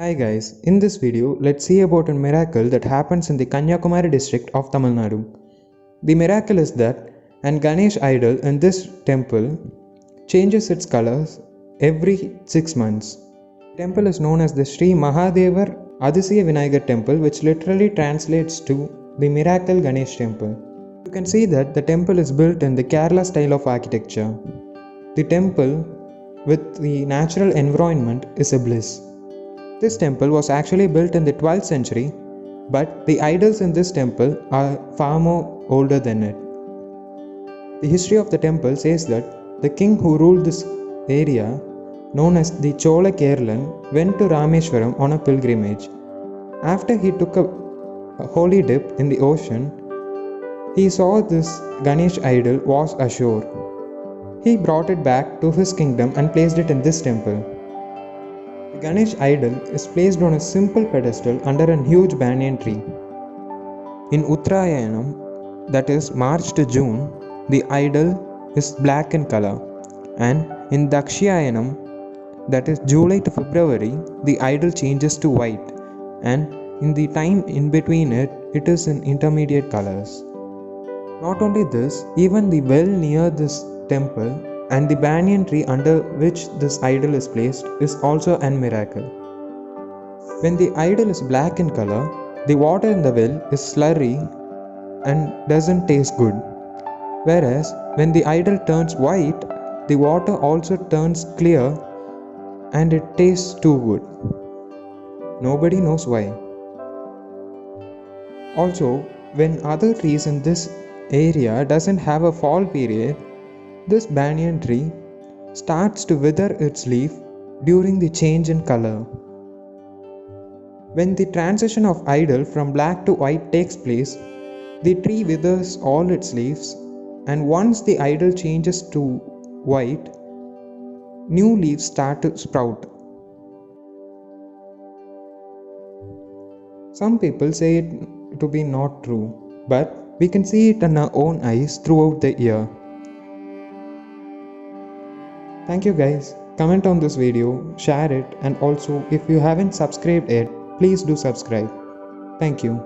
Hi guys, in this video let's see about a miracle that happens in the Kanyakumari district of Tamil Nadu. The miracle is that an Ganesh idol in this temple changes its colors every 6 months. The temple is known as the Sri Mahadevar Adisaya Vinayagar temple, which literally translates to the Miracle Ganesh temple. You can see that the temple is built in the Kerala style of architecture. The temple with the natural environment is a bliss. This temple was actually built in the 12th century, but the idols in this temple are far more older than it. The history of the temple says that the king who ruled this area, known as the Chola Kerlan, went to Rameshwaram on a pilgrimage. After he took a holy dip in the ocean, he saw this Ganesh idol was ashore. He brought it back to his kingdom and placed it in this temple. The Ganesh idol is placed on a simple pedestal under a huge banyan tree. In Uttarayanam, that is March to June, the idol is black in color, and in Dakshayanam, that is July to February, the idol changes to white, and in the time in between it is in intermediate colors. Not only this, even the well near this temple and the banyan tree under which this idol is placed is also a miracle. When the idol is black in color, the water in the well is slurry and doesn't taste good. Whereas when the idol turns white, the water also turns clear and it tastes too good. Nobody knows why. Also, when other trees in this area doesn't have a fall period, this banyan tree starts to wither its leaf during the change in color. When the transition of idol from black to white takes place, the tree withers all its leaves, and once the idol changes to white, new leaves start to sprout. Some people say it to be not true, but we can see it in our own eyes throughout the year. Thank you guys. Comment on this video, share it, and also if you haven't subscribed yet, please do subscribe. Thank you.